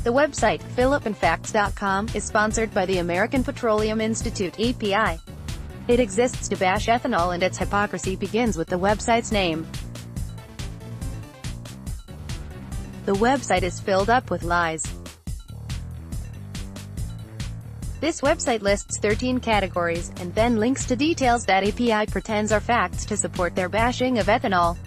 The website, philipandfacts.com, is sponsored by the American Petroleum Institute, API. It exists to bash ethanol, and its hypocrisy begins with the website's name. The website is filled up with lies. This website lists 13 categories, and then links to details that API pretends are facts to support their bashing of ethanol.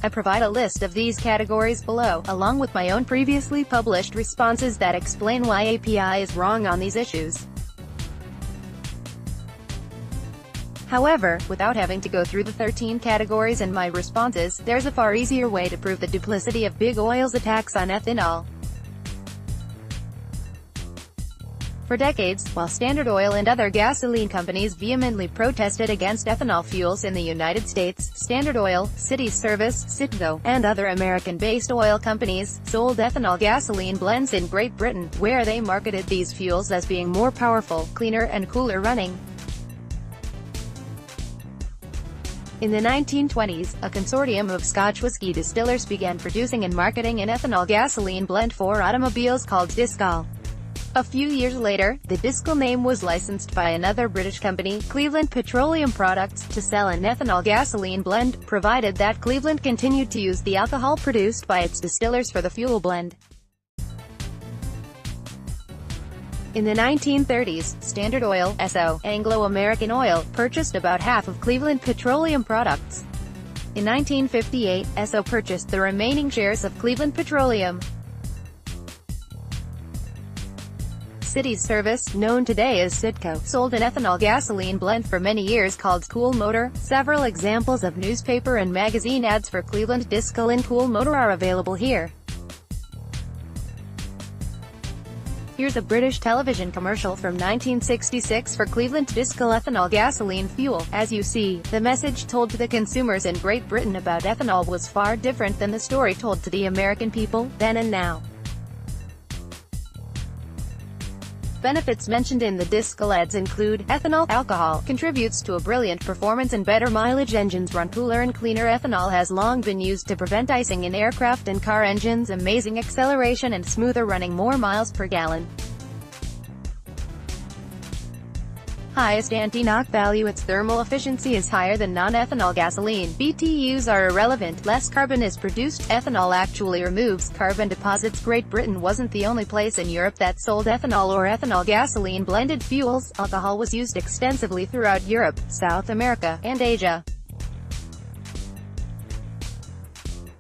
I provide a list of these categories below, along with my own previously published responses that explain why API is wrong on these issues. However, without having to go through the 13 categories and my responses, there's a far easier way to prove the duplicity of Big Oil's attacks on ethanol. For decades, while Standard Oil and other gasoline companies vehemently protested against ethanol fuels in the United States, Standard Oil, City Service, Citgo, and other American-based oil companies sold ethanol gasoline blends in Great Britain, where they marketed these fuels as being more powerful, cleaner and cooler running. In the 1920s, a consortium of Scotch whisky distillers began producing and marketing an ethanol gasoline blend for automobiles called Discal. A few years later, the Discal name was licensed by another British company, Cleveland Petroleum Products, to sell an ethanol gasoline blend, provided that Cleveland continued to use the alcohol produced by its distillers for the fuel blend. In the 1930s, Standard Oil, SO, Anglo-American Oil, purchased about half of Cleveland Petroleum Products. In 1958, SO purchased the remaining shares of Cleveland Petroleum. City Service, known today as Citgo, sold an ethanol gasoline blend for many years called Cool Motor. Several examples of newspaper and magazine ads for Cleveland Discal and Cool Motor are available here. Here's a British television commercial from 1966 for Cleveland Discal ethanol gasoline fuel. As you see, the message told to the consumers in Great Britain about ethanol was far different than the story told to the American people, then and now. Benefits mentioned in the Discal ads include, ethanol alcohol contributes to a brilliant performance and better mileage, engines run cooler and cleaner, ethanol has long been used to prevent icing in aircraft and car engines, amazing acceleration and smoother running, more miles per gallon. Highest anti-knock value, its thermal efficiency is higher than non-ethanol gasoline. BTUs are irrelevant, less carbon is produced, ethanol actually removes carbon deposits. Great Britain wasn't the only place in Europe that sold ethanol or ethanol gasoline blended fuels. Alcohol was used extensively throughout Europe, South America, and Asia.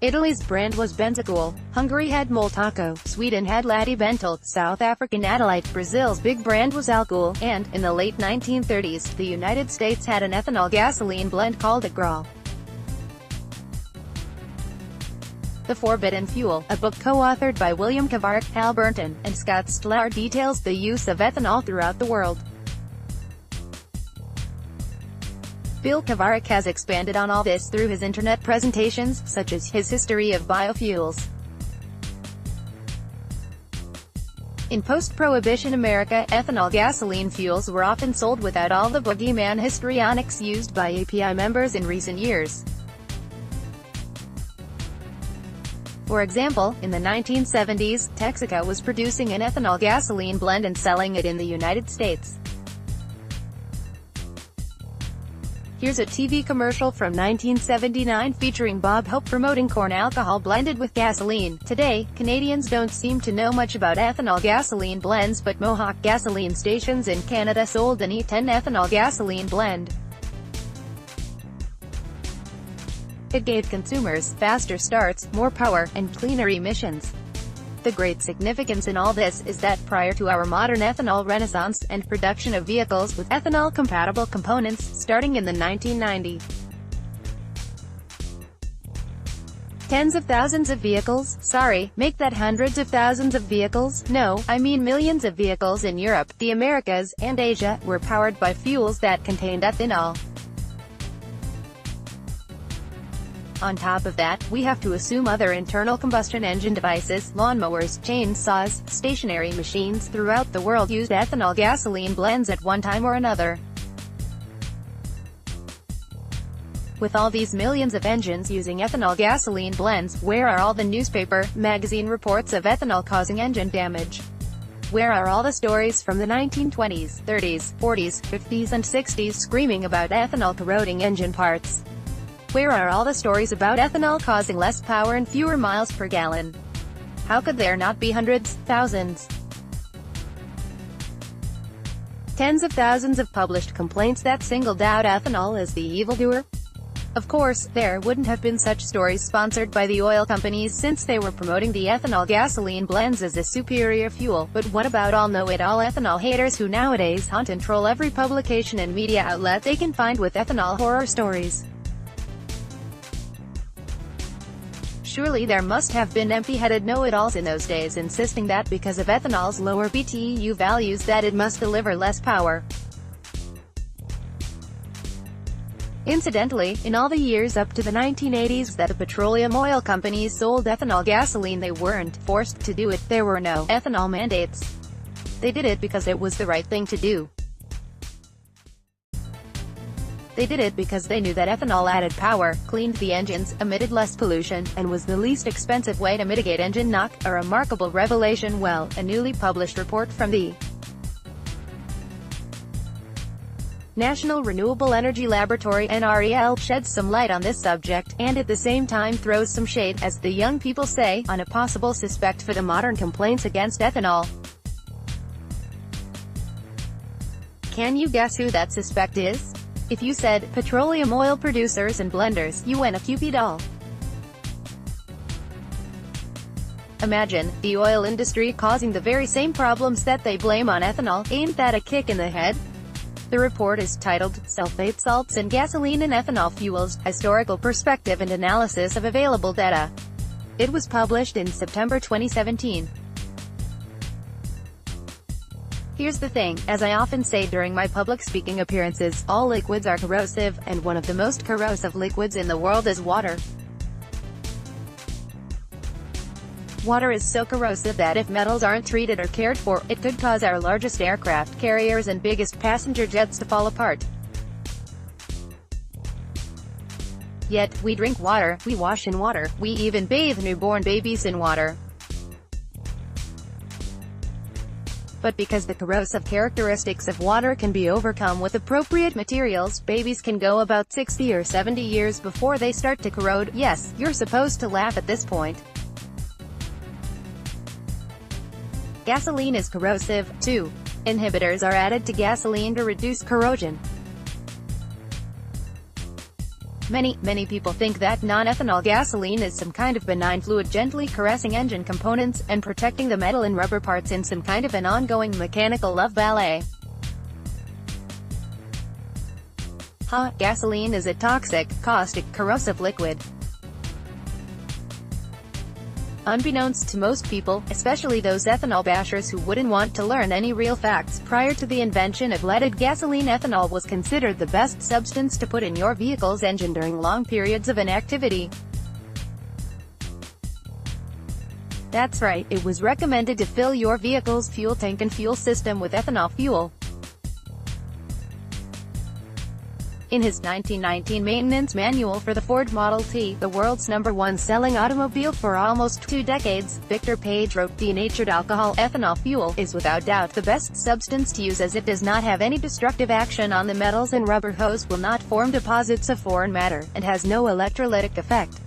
Italy's brand was Benzacool, Hungary had Moltaco, Sweden had Latibental, South African Adalite, Brazil's big brand was Alcool, and, in the late 1930s, the United States had an ethanol gasoline blend called Agrol. The Forbidden Fuel, a book co-authored by William Kavarik, Hal Burnton, and Scott Stlar, details the use of ethanol throughout the world. Bill Kavarik has expanded on all this through his internet presentations, such as his History of Biofuels. In post-Prohibition America, ethanol gasoline fuels were often sold without all the boogeyman histrionics used by API members in recent years. For example, in the 1970s, Texaco was producing an ethanol gasoline blend and selling it in the United States. Here's a TV commercial from 1979 featuring Bob Hope promoting corn alcohol blended with gasoline. Today, Canadians don't seem to know much about ethanol gasoline blends, but Mohawk gasoline stations in Canada sold an E10 ethanol gasoline blend. It gave consumers faster starts, more power, and cleaner emissions. The great significance in all this is that prior to our modern ethanol renaissance, and production of vehicles with ethanol-compatible components, starting in the 1990s, tens of thousands of vehicles, make that hundreds of thousands of vehicles, no, I mean millions of vehicles in Europe, the Americas, and Asia, were powered by fuels that contained ethanol. On top of that, we have to assume other internal combustion engine devices, lawnmowers, chainsaws, stationary machines throughout the world used ethanol gasoline blends at one time or another. With all these millions of engines using ethanol gasoline blends, where are all the newspaper, magazine reports of ethanol causing engine damage? Where are all the stories from the 1920s, 30s, 40s, 50s and 60s screaming about ethanol corroding engine parts? Where are all the stories about ethanol causing less power and fewer miles per gallon? How could there not be hundreds, thousands, tens of thousands of published complaints that singled out ethanol as the evildoer? Of course, there wouldn't have been such stories sponsored by the oil companies since they were promoting the ethanol gasoline blends as a superior fuel. But what about all know-it-all ethanol haters who nowadays hunt and troll every publication and media outlet they can find with ethanol horror stories? Surely there must have been empty-headed know-it-alls in those days insisting that because of ethanol's lower BTU values that it must deliver less power. Incidentally, in all the years up to the 1980s that the petroleum oil companies sold ethanol gasoline, they weren't forced to do it. There were no ethanol mandates. They did it because it was the right thing to do. They did it because they knew that ethanol added power, cleaned the engines, emitted less pollution, and was the least expensive way to mitigate engine knock. A remarkable revelation. Well, a newly published report from the National Renewable Energy Laboratory (NREL) sheds some light on this subject, and at the same time throws some shade, as the young people say, on a possible suspect for the modern complaints against ethanol. Can you guess who that suspect is? If you said, petroleum oil producers and blenders, you win a Cupid doll. Imagine, the oil industry causing the very same problems that they blame on ethanol. Ain't that a kick in the head? The report is titled, Sulfate Salts in Gasoline and Ethanol Fuels, Historical Perspective and Analysis of Available Data. It was published in September 2017. Here's the thing, as I often say during my public speaking appearances, all liquids are corrosive, and one of the most corrosive liquids in the world is water. Water is so corrosive that if metals aren't treated or cared for, it could cause our largest aircraft carriers and biggest passenger jets to fall apart. Yet, we drink water, we wash in water, we even bathe newborn babies in water. But because the corrosive characteristics of water can be overcome with appropriate materials, babies can go about 60 or 70 years before they start to corrode. Yes, you're supposed to laugh at this point. Gasoline is corrosive, too. Inhibitors are added to gasoline to reduce corrosion. Many people think that non-ethanol gasoline is some kind of benign fluid gently caressing engine components, and protecting the metal and rubber parts in some kind of an ongoing mechanical love ballet. Gasoline is a toxic, caustic, corrosive liquid. Unbeknownst to most people, especially those ethanol bashers who wouldn't want to learn any real facts, prior to the invention of leaded gasoline, ethanol was considered the best substance to put in your vehicle's engine during long periods of inactivity. That's right, it was recommended to fill your vehicle's fuel tank and fuel system with ethanol fuel. In his 1919 maintenance manual for the Ford Model T, the world's #1 selling automobile for almost 2 decades, Victor Page wrote, "Denatured alcohol, ethanol fuel, is without doubt the best substance to use as it does not have any destructive action on the metals and rubber hose, will not form deposits of foreign matter, and has no electrolytic effect."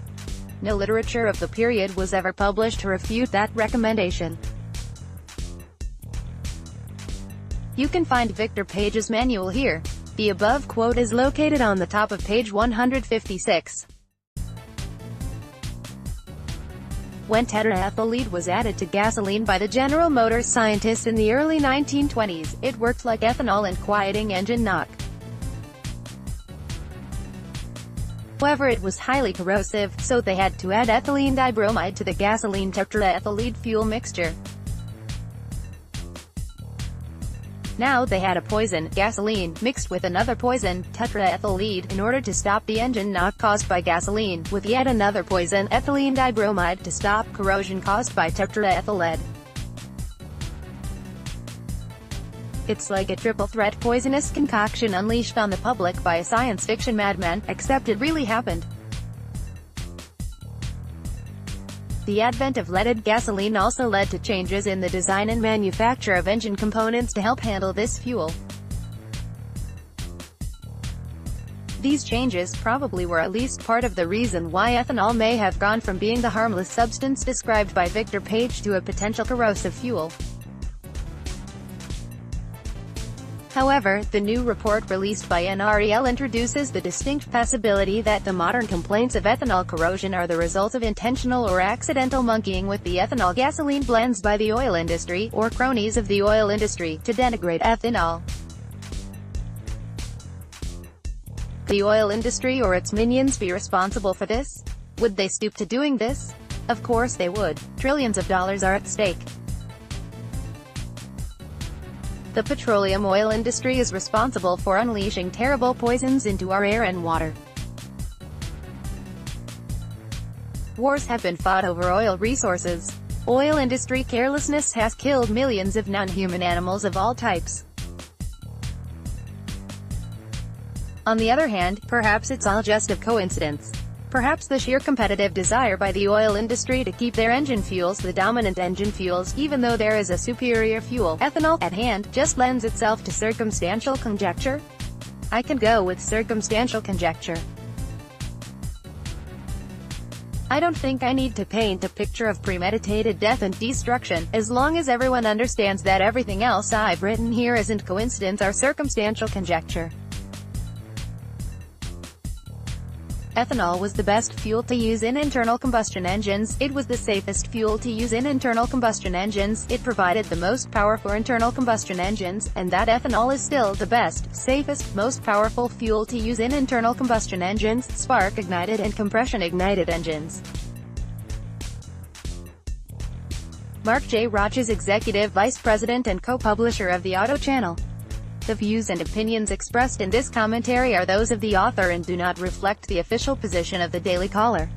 No literature of the period was ever published to refute that recommendation. You can find Victor Page's manual here. The above quote is located on the top of page 156. When tetraethyllead was added to gasoline by the General Motors scientists in the early 1920s, it worked like ethanol in quieting engine knock. However, it was highly corrosive, so they had to add ethylene dibromide to the gasoline tetraethyllead fuel mixture. Now they had a poison, gasoline, mixed with another poison, tetraethyllead, in order to stop the engine knock caused by gasoline, with yet another poison, ethylene dibromide, to stop corrosion caused by tetraethyllead. It's like a triple-threat poisonous concoction unleashed on the public by a science fiction madman, except it really happened. The advent of leaded gasoline also led to changes in the design and manufacture of engine components to help handle this fuel. These changes probably were at least part of the reason why ethanol may have gone from being the harmless substance described by Victor Page to a potential corrosive fuel. However, the new report released by NREL introduces the distinct possibility that the modern complaints of ethanol corrosion are the result of intentional or accidental monkeying with the ethanol gasoline blends by the oil industry, or cronies of the oil industry, to denigrate ethanol. Could the oil industry or its minions be responsible for this? Would they stoop to doing this? Of course they would. Trillions of dollars are at stake. The petroleum oil industry is responsible for unleashing terrible poisons into our air and water. Wars have been fought over oil resources. Oil industry carelessness has killed millions of non-human animals of all types. On the other hand, perhaps it's all just a coincidence. Perhaps the sheer competitive desire by the oil industry to keep their engine fuels the dominant engine fuels, even though there is a superior fuel, ethanol, at hand, just lends itself to circumstantial conjecture? I can go with circumstantial conjecture. I don't think I need to paint a picture of premeditated death and destruction, as long as everyone understands that everything else I've written here isn't coincidence or circumstantial conjecture. Ethanol was the best fuel to use in internal combustion engines, it was the safest fuel to use in internal combustion engines, it provided the most power for internal combustion engines, and that ethanol is still the best, safest, most powerful fuel to use in internal combustion engines, spark-ignited and compression-ignited engines. Mark J. Roch is Executive Vice President and co-publisher of the Auto Channel. The views and opinions expressed in this commentary are those of the author and do not reflect the official position of the Daily Caller.